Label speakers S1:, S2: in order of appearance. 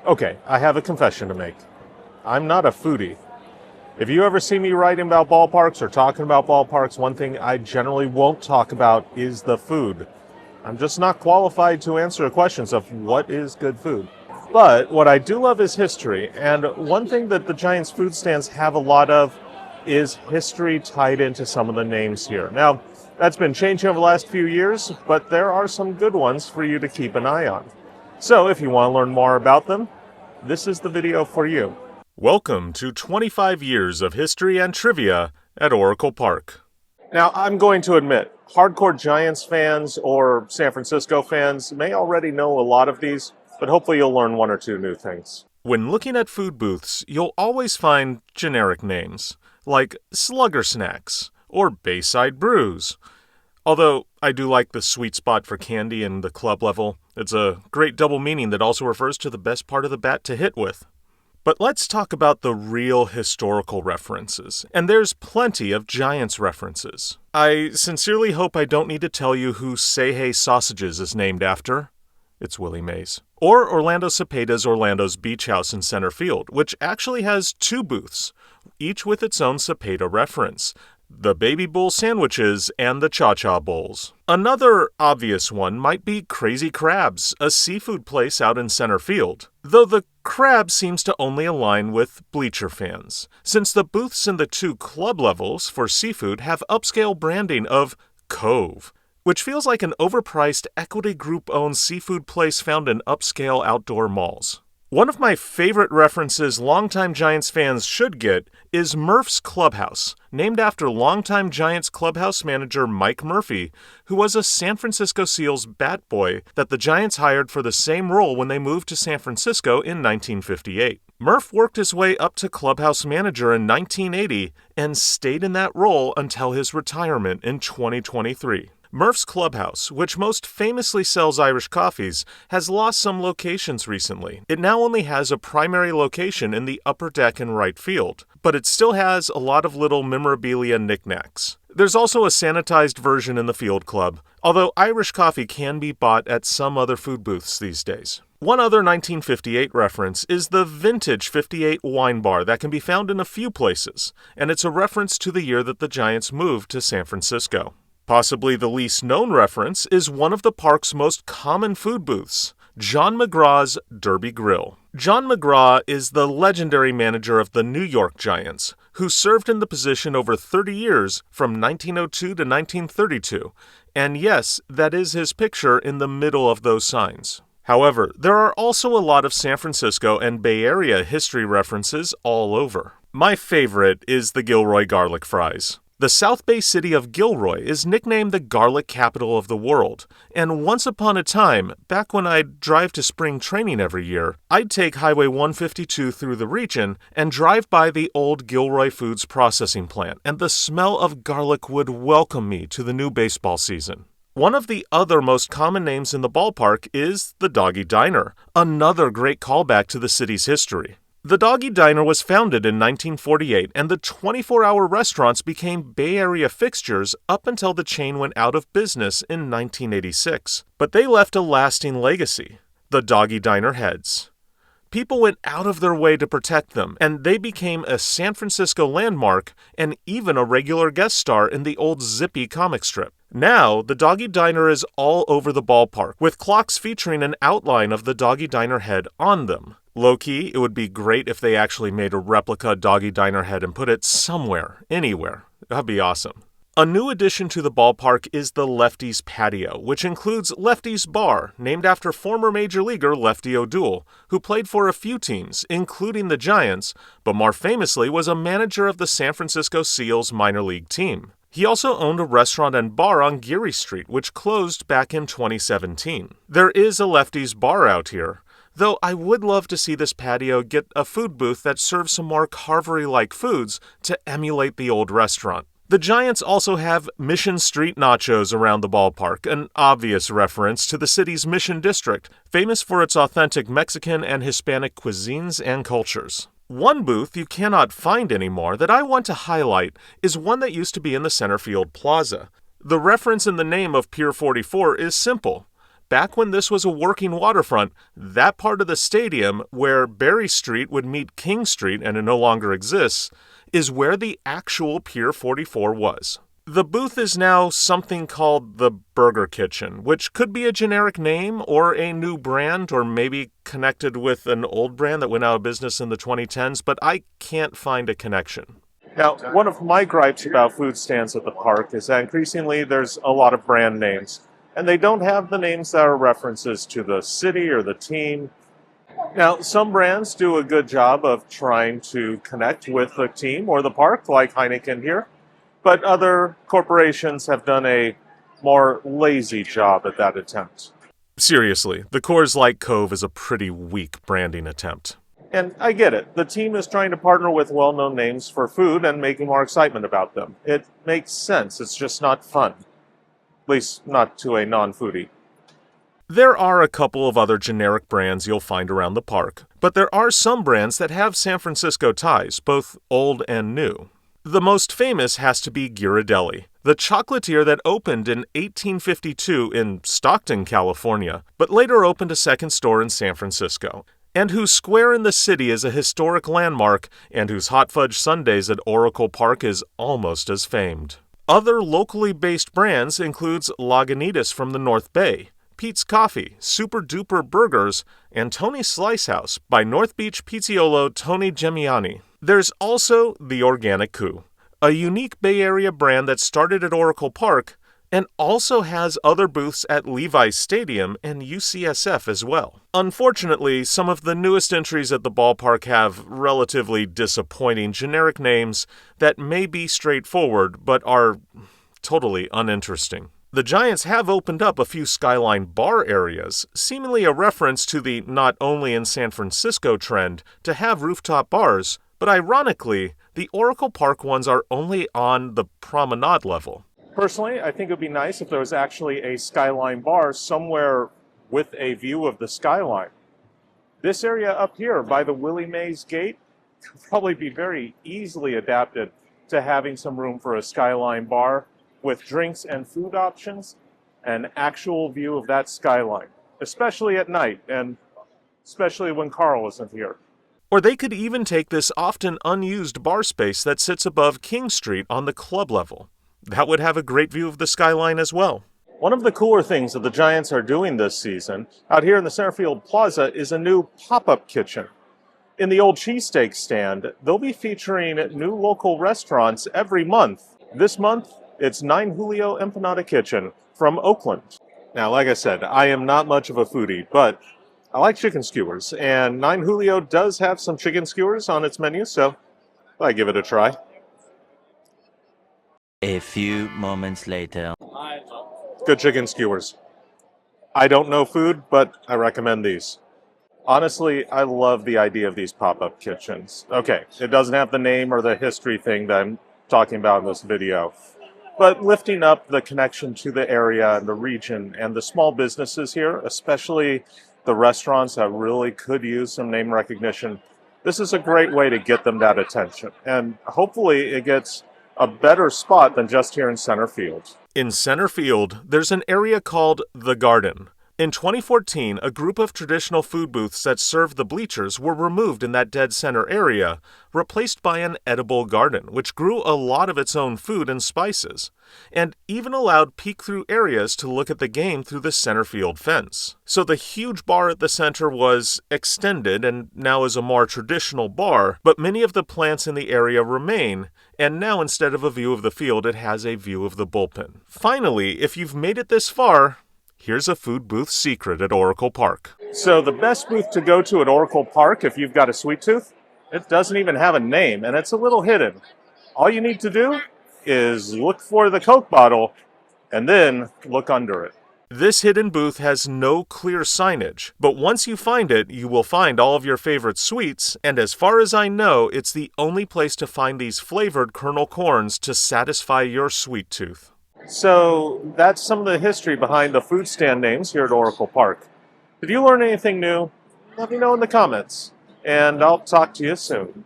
S1: Okay, I have a confession to make. I'm not a foodie. If you ever see me writing about ballparks or talking about ballparks, one thing I generally won't talk about is the food. I'm just not qualified to answer the questions of what is good food. But what I do love is history, and one thing that the Giants food stands have a lot of is history tied into some of the names here. Now, that's been changing over the last few years, but there are some good ones for you to keep an eye on. So if you want to learn more about them, this is the video for you. Welcome to 25 years of history and trivia at Oracle Park. Now, I'm going to admit, hardcore Giants fans or San Francisco fans may already know a lot of these, but hopefully you'll learn one or two new things. When looking at food booths, you'll always find generic names, like Slugger Snacks or Bayside Brews. Although I do like the sweet spot for candy in the club level. It's a great double meaning that also refers to the best part of the bat to hit with. But let's talk about the real historical references, and there's plenty of Giants references. I sincerely hope I don't need to tell you who Say Hey Sausages is named after. It's Willie Mays. Or Orlando Cepeda's Orlando's Beach House in center field, which actually has two booths, each with its own Cepeda reference. The Baby Bowl sandwiches and the Cha-Cha Bowls. Another obvious one might be Crazy Crabs, a seafood place out in center field. Though the crab seems to only align with bleacher fans, since the booths in the two club levels for seafood have upscale branding of Cove, which feels like an overpriced equity group-owned seafood place found in upscale outdoor malls. One of my favorite references longtime Giants fans should get is Murph's Clubhouse, named after longtime Giants clubhouse manager Mike Murphy, who was a San Francisco Seals bat boy that the Giants hired for the same role when they moved to San Francisco in 1958. Murph worked his way up to clubhouse manager in 1980 and stayed in that role until his retirement in 2023. Murph's Clubhouse, which most famously sells Irish coffees, has lost some locations recently. It now only has a primary location in the upper deck and right field, but it still has a lot of little memorabilia knickknacks. There's also a sanitized version in the field club, although Irish coffee can be bought at some other food booths these days. One other 1958 reference is the Vintage 58 wine bar that can be found in a few places, and it's a reference to the year that the Giants moved to San Francisco. Possibly the least known reference is one of the park's most common food booths, John McGraw's Derby Grill. John McGraw is the legendary manager of the New York Giants, who served in the position over 30 years from 1902 to 1932, and yes, that is his picture in the middle of those signs. However, there are also a lot of San Francisco and Bay Area history references all over. My favorite is the Gilroy garlic fries. The South Bay city of Gilroy is nicknamed the garlic capital of the world, and once upon a time, back when I'd drive to spring training every year, I'd take Highway 152 through the region and drive by the old Gilroy Foods processing plant, and the smell of garlic would welcome me to the new baseball season. One of the other most common names in the ballpark is the Doggy Diner, another great callback to the city's history. The Doggy Diner was founded in 1948, and the 24-hour restaurants became Bay Area fixtures up until the chain went out of business in 1986. But they left a lasting legacy: the Doggy Diner heads. People went out of their way to protect them, and they became a San Francisco landmark and even a regular guest star in the old Zippy comic strip. Now, the Doggy Diner is all over the ballpark, with clocks featuring an outline of the Doggy Diner head on them. Low-key, it would be great if they actually made a replica Doggy Diner head and put it somewhere, anywhere. That'd be awesome. A new addition to the ballpark is the Lefty's Patio, which includes Lefty's Bar, named after former Major Leaguer Lefty O'Doul, who played for a few teams, including the Giants, but more famously was a manager of the San Francisco Seals minor league team. He also owned a restaurant and bar on Geary Street, which closed back in 2017. There is a Lefty's Bar out here, though I would love to see this patio get a food booth that serves some more Carvery-like foods to emulate the old restaurant. The Giants also have Mission Street nachos around the ballpark, an obvious reference to the city's Mission District, famous for its authentic Mexican and Hispanic cuisines and cultures. One booth you cannot find anymore that I want to highlight is one that used to be in the center field plaza. The reference in the name of Pier 44 is simple: back when this was a working waterfront, that part of the stadium where Berry Street would meet King Street, and it no longer exists, is where the actual Pier 44 was. The booth is now something called the Burger Kitchen, which could be a generic name or a new brand, or maybe connected with an old brand that went out of business in the 2010s, but I can't find a connection. Now, one of my gripes about food stands at the park is that increasingly there's a lot of brand names, and they don't have the names that are references to the city or the team. Now, some brands do a good job of trying to connect with the team or the park, like Heineken here, but other corporations have done a more lazy job at that attempt. Seriously, the Coors Light Cove is a pretty weak branding attempt. And I get it. The team is trying to partner with well-known names for food and making more excitement about them. It makes sense. It's just not fun. At least not to a non-foodie. There are a couple of other generic brands you'll find around the park, but there are some brands that have San Francisco ties, both old and new. The most famous has to be Ghirardelli, the chocolatier that opened in 1852 in Stockton, California, but later opened a second store in San Francisco, and whose square in the city is a historic landmark, and whose hot fudge sundaes at Oracle Park is almost as famed. Other locally based brands includes Lagunitas from the North Bay, Pete's Coffee, Super Duper Burgers, and Tony's Slice House by North Beach Pizziolo Tony Gemiani. There's also The Organic Coup, a unique Bay Area brand that started at Oracle Park and also has other booths at Levi's Stadium and UCSF as well. Unfortunately, some of the newest entries at the ballpark have relatively disappointing generic names that may be straightforward but are totally uninteresting. The Giants have opened up a few Skyline bar areas, seemingly a reference to the not only in San Francisco trend to have rooftop bars, but ironically, the Oracle Park ones are only on the promenade level. Personally, I think it would be nice if there was actually a Skyline bar somewhere with a view of the skyline. This area up here by the Willie Mays Gate could probably be very easily adapted to having some room for a Skyline bar with drinks and food options, an actual view of that skyline, especially at night, and especially when Carl isn't here. Or they could even take this often unused bar space that sits above King Street on the club level. That would have a great view of the skyline as well. One of the cooler things that the Giants are doing this season, out here in the Centerfield Plaza, is a new pop-up kitchen. In the old cheesesteak stand, they'll be featuring new local restaurants every month. This month, it's 9 Julio Empanada Kitchen from Oakland. Now, like I said, I am not much of a foodie, but I like chicken skewers, and 9 Julio does have some chicken skewers on its menu, so I give it a try.
S2: A few moments later.
S1: Good chicken skewers. I don't know food, but I recommend these. Honestly, I love the idea of these pop-up kitchens. Okay, it doesn't have the name or the history thing that I'm talking about in this video, but lifting up the connection to the area and the region and the small businesses here, especially the restaurants that really could use some name recognition, this is a great way to get them that attention. And hopefully it gets a better spot than just here in center field. In center field, there's an area called The Garden. In 2014, a group of traditional food booths that served the bleachers were removed in that dead center area, replaced by an edible garden, which grew a lot of its own food and spices, and even allowed peek-through areas to look at the game through the center field fence. So the huge bar at the center was extended and now is a more traditional bar, but many of the plants in the area remain, and now instead of a view of the field, it has a view of the bullpen. Finally, if you've made it this far, here's a food booth secret at Oracle Park. So the best booth to go to at Oracle Park if you've got a sweet tooth, it doesn't even have a name and it's a little hidden. All you need to do is look for the Coke bottle and then look under it. This hidden booth has no clear signage, but once you find it, you will find all of your favorite sweets, and as far as I know, it's the only place to find these flavored kernel corns to satisfy your sweet tooth. So that's some of the history behind the food stand names here at Oracle Park. Did you learn anything new? Let me know in the comments, and I'll talk to you soon.